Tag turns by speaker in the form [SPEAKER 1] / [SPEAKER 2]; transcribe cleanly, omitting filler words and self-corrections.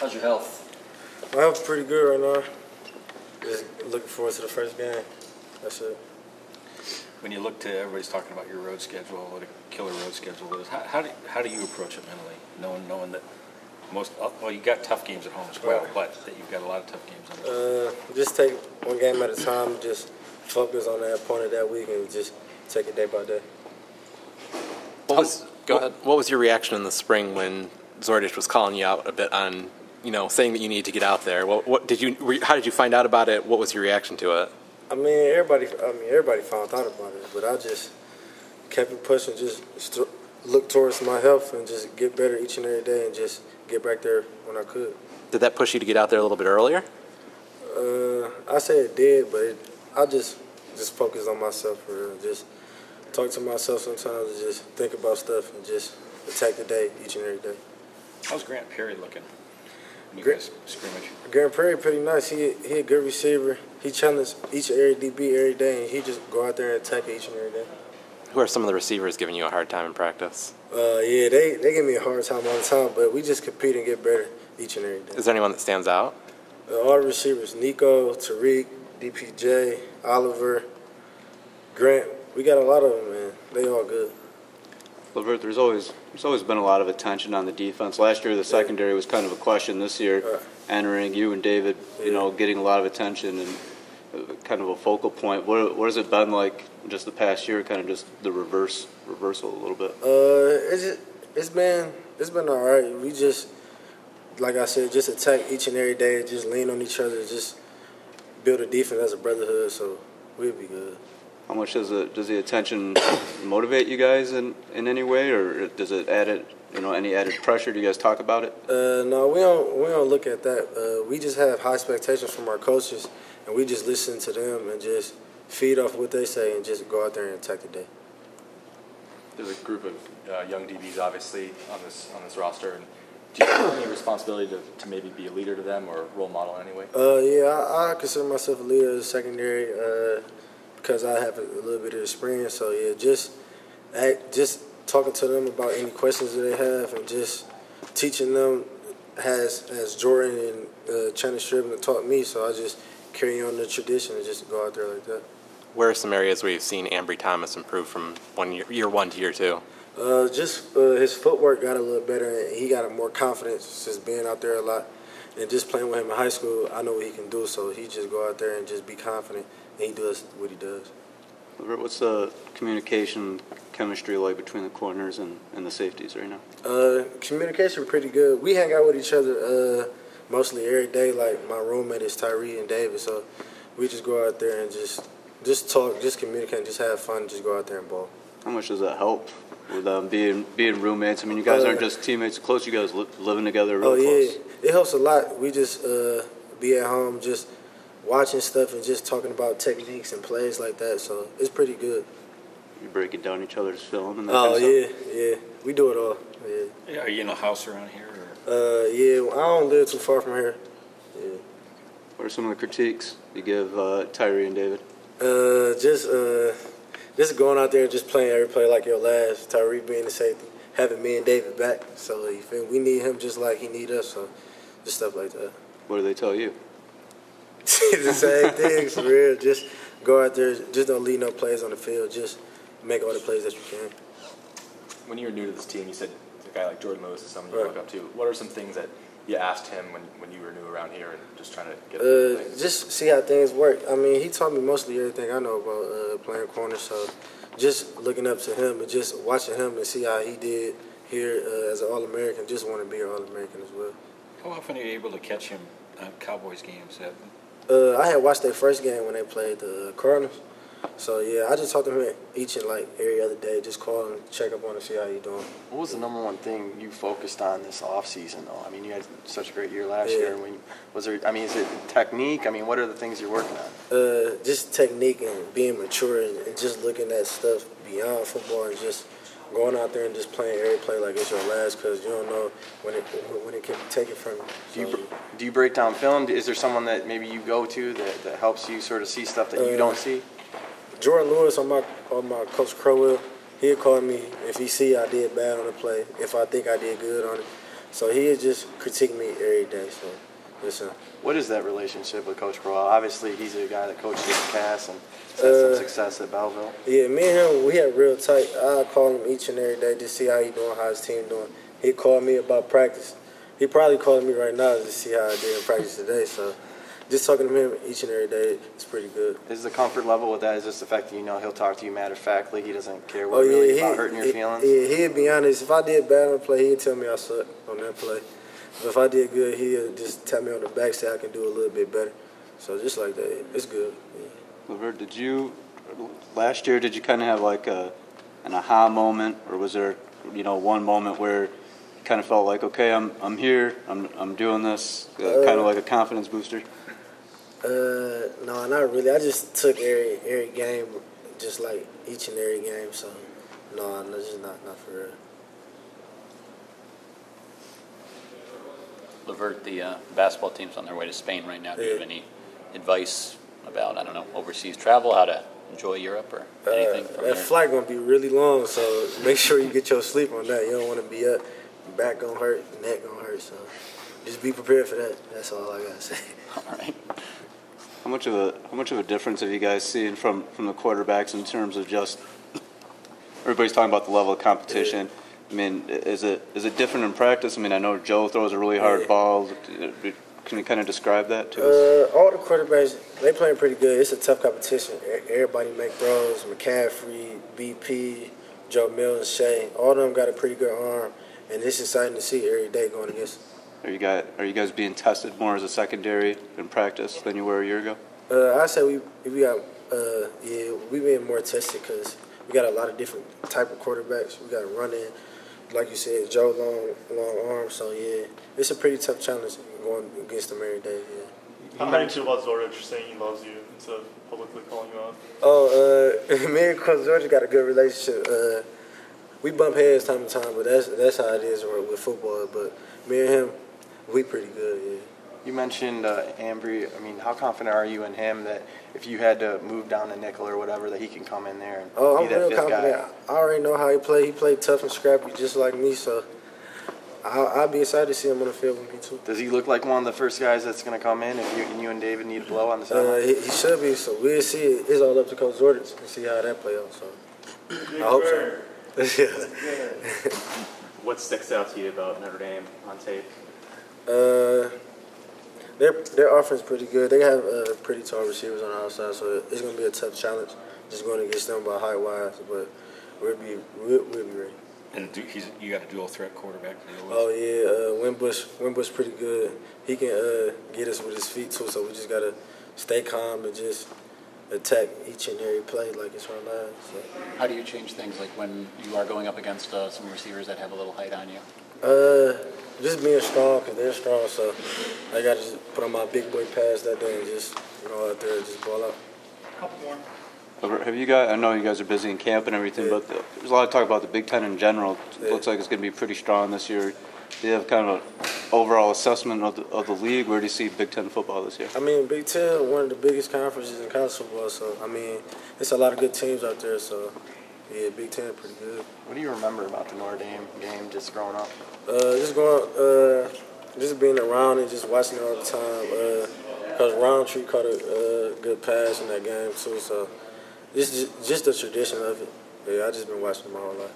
[SPEAKER 1] How's your health?
[SPEAKER 2] My health's pretty good right now. Just looking forward to the first game. That's it.
[SPEAKER 1] When you look to, everybody's talking about your road schedule, what a killer road schedule is. How do you approach it mentally, knowing that you got tough games at home as well, but that you've got a lot of tough games on.
[SPEAKER 2] Just take one game at a time. Just focus on that opponent that week and just take it day by day.
[SPEAKER 3] Go ahead. What was your reaction in the spring when Zordich was calling you out a bit on, saying that you need to get out there? How did you find out about it? What was your reaction to it?
[SPEAKER 2] Everybody found out about it, but I just kept it pushing. Just look towards my health and just get better each and every day, and just get back there when I could.
[SPEAKER 3] Did that push you to get out there a little bit earlier?
[SPEAKER 2] I say it did, but I just focus on myself for real. Just talk to myself sometimes and just think about stuff and just attack the day each and every day.
[SPEAKER 1] How's Grant Perry looking when you guys scrimmage?
[SPEAKER 2] Grant Perry pretty nice. He a good receiver. He challenges each and every DB every day, and he just go out there and attack each and every day.
[SPEAKER 3] Who are some of the receivers giving you a hard time in practice?
[SPEAKER 2] Yeah, they give me a hard time all the time, but we just compete and get better each and every day.
[SPEAKER 3] Is there anyone that stands out?
[SPEAKER 2] All the receivers, Nico, Tariq, DPJ, Oliver, Grant. We got a lot of them, man. They all good.
[SPEAKER 4] Lavert, there's always been a lot of attention on the defense. Last year, the secondary was kind of a question. This year, entering you and David, getting a lot of attention and kind of a focal point. What has it been like just the past year? Kind of just the reversal a little bit.
[SPEAKER 2] It's been all right. We just, like I said, just attack each and every day. Just lean on each other. Just build a defense as a brotherhood. So we'll be good.
[SPEAKER 4] How much does the attention motivate you guys in any way, or does it add any added pressure? Do you guys talk about it?
[SPEAKER 2] No, we don't look at that. We just have high expectations from our coaches, and we just listen to them and just feed off what they say and just go out there and attack the day.
[SPEAKER 5] There's a group of young DBs obviously on this roster, and do you have any responsibility to maybe be a leader to them or role model in any way?
[SPEAKER 2] Yeah, I consider myself a leader of the secondary. Because I have a little bit of experience, so yeah, just talking to them about any questions that they have, and just teaching them as Jordan and Channing Striblin taught me. So I just carry on the tradition and just go out there like that.
[SPEAKER 3] Where are some areas where you've seen Ambry Thomas improve from year one to year two?
[SPEAKER 2] His footwork got a little better, and he got more confidence just being out there a lot. And just playing with him in high school, I know what he can do, so he just go out there and just be confident, and he does what he does.
[SPEAKER 4] What's the communication chemistry like between the corners and the safeties right now?
[SPEAKER 2] Communication pretty good. We hang out with each other mostly every day. Like my roommate is Tyree and David, so we just go out there and just talk, just communicate, and just have fun, just go out there and ball.
[SPEAKER 4] How much does that help with being roommates? I mean, you guys aren't just teammates close, you guys living together real close.
[SPEAKER 2] It helps a lot. We just be at home just watching stuff and just talking about techniques and plays like that, so it's pretty good.
[SPEAKER 4] You breaking down each other's film and that kind of stuff?
[SPEAKER 2] Yeah. We do it all. Yeah.
[SPEAKER 1] Are you in a house around here?
[SPEAKER 2] Yeah, I don't live too far from here. Yeah.
[SPEAKER 4] What are some of the critiques you give Tyree and David?
[SPEAKER 2] Just going out there and just playing every play like your last. Tyree being the safety, having me and David back. So you feel we need him just like he need us. So just stuff like that.
[SPEAKER 4] What do they tell you?
[SPEAKER 2] The same thing, for real. Just go out there. Just don't leave no plays on the field. Just make all the plays that you can.
[SPEAKER 5] When you were new to this team, you said a guy like Jordan Lewis is someone you look up to. What are some things that you asked him when you were new around here and just trying to get things?
[SPEAKER 2] Just see how things work. I mean, he taught me mostly everything I know about playing corner, so just looking up to him and just watching him and see how he did here as an All-American, just want to be an All-American as well.
[SPEAKER 1] How often are you able to catch him at Cowboys games?
[SPEAKER 2] I had watched their first game when they played the Cardinals. So, yeah, I just talked to him each and, every other day. Just call him, check up on him, see how he's doing.
[SPEAKER 6] What was the number one thing you focused on this offseason, though? I mean, you had such a great year last year. Is it technique? I mean, what are the things you're working on?
[SPEAKER 2] Just technique and being mature and just looking at stuff beyond football and just going out there and just playing every play like it's your last, because you don't know when it can be taken from you. So,
[SPEAKER 6] do you break down film? Is there someone that maybe you go to that helps you sort of see stuff that you don't see?
[SPEAKER 2] Jordan Lewis on my Coach Crowell, he'll call me if he see I did bad on the play, if I think I did good on it. So he'll just critique me every day. So listen.
[SPEAKER 6] What is that relationship with Coach Crowell? Obviously, he's a guy that coaches at Cass and has some success at Belleville.
[SPEAKER 2] Yeah, me and him, we had real tight. I call him each and every day to see how he doing, how his team doing. He called me about practice. He probably calling me right now to see how I did in practice today. So just talking to him each and every day is pretty good.
[SPEAKER 6] Is the comfort level with that, is just the fact that he'll talk to you matter-of-factly? He doesn't care really about hurting your feelings?
[SPEAKER 2] Yeah, he'd be honest. If I did bad on the play, he'd tell me I suck on that play. But if I did good, he'd just tap me on the back, say I can do a little bit better. So just like that, it's good. Yeah.
[SPEAKER 4] Lavert, last year, did you kind of have like an aha moment, or was there, one moment where you kind of felt like, okay, I'm here, I'm doing this, kind of like a confidence booster?
[SPEAKER 2] No, not really. I just took every game, just like each and every game. So no, just not for real.
[SPEAKER 7] Lavert, the basketball team's on their way to Spain right now. Do you have any advice about, I don't know, overseas travel, how to enjoy Europe or anything from
[SPEAKER 2] That flight going to be really long, so make sure you get your sleep on that. You don't want to be up, your back going to hurt, neck going to hurt. So just be prepared for that. That's all I got to say.
[SPEAKER 7] All right.
[SPEAKER 4] How much of a difference have you guys seen from the quarterbacks in terms of just everybody's talking about the level of competition? Yeah. I mean, is it different in practice? I mean, I know Joe throws a really hard ball. Can you kind of describe that to us?
[SPEAKER 2] All the quarterbacks, they playing pretty good. It's a tough competition. Everybody make throws. McCaffrey, BP, Joe Mills, Shea, all of them got a pretty good arm, and it's exciting to see every day going against them.
[SPEAKER 4] Are you guys being tested more as a secondary in practice than you were a year ago?
[SPEAKER 2] I say we got we being more tested because we got a lot of different type of quarterbacks. We got to run in, like you said, Joe long arm. So yeah, it's a pretty tough challenge going against them every day. Yeah.
[SPEAKER 8] How do you feel about Zordich saying he loves you instead of publicly calling you out?
[SPEAKER 2] Me and Coach Zordich got a good relationship. We bump heads time to time, but that's how it is with football. But me and him, we pretty good. Yeah.
[SPEAKER 6] You mentioned Ambry. I mean, how confident are you in him that if you had to move down to nickel or whatever, that he can come in there and
[SPEAKER 2] I'm
[SPEAKER 6] be that
[SPEAKER 2] real
[SPEAKER 6] fifth
[SPEAKER 2] confident.
[SPEAKER 6] guy?
[SPEAKER 2] I already know how he play. He played tough and scrappy just like me, so I'll be excited to see him on the field with me too.
[SPEAKER 6] Does he look like one of the first guys that's going to come in if you and David need a blow on the sideline?
[SPEAKER 2] He should be, so we'll see. It's all up to Coach Zordich and see how that play out. So I hope so.
[SPEAKER 5] What sticks out to you about Notre Dame on tape?
[SPEAKER 2] Their offense is pretty good. They have pretty tall receivers on the outside, so it's going to be a tough challenge just going against them by height-wise, but we'll be ready.
[SPEAKER 1] And you got a dual threat quarterback to deal with?
[SPEAKER 2] Oh, yeah. Winbush pretty good. He can get us with his feet, too, so we just got to stay calm and just attack each and every play like it's our lives. So.
[SPEAKER 7] How do you change things, like when you are going up against some receivers that have a little height on you?
[SPEAKER 2] Just being strong, because they're strong, so I got to just put on my big boy pass that day and just out there and just ball out.
[SPEAKER 8] Couple more.
[SPEAKER 4] Have you guys? I know you guys are busy in camp and everything, but there's a lot of talk about the Big Ten in general. It looks like it's going to be pretty strong this year. Do you have kind of an overall assessment of the league? Where do you see Big Ten football this year?
[SPEAKER 2] I mean, Big Ten, one of the biggest conferences in college football, so, I mean, it's a lot of good teams out there, so, yeah, Big Ten pretty good.
[SPEAKER 6] What do you remember about the Notre Dame game just growing up?
[SPEAKER 2] Just being around and just watching it all the time. Because Roundtree caught a good pass in that game, too, so just the tradition of it. Yeah, I just been watching them all life.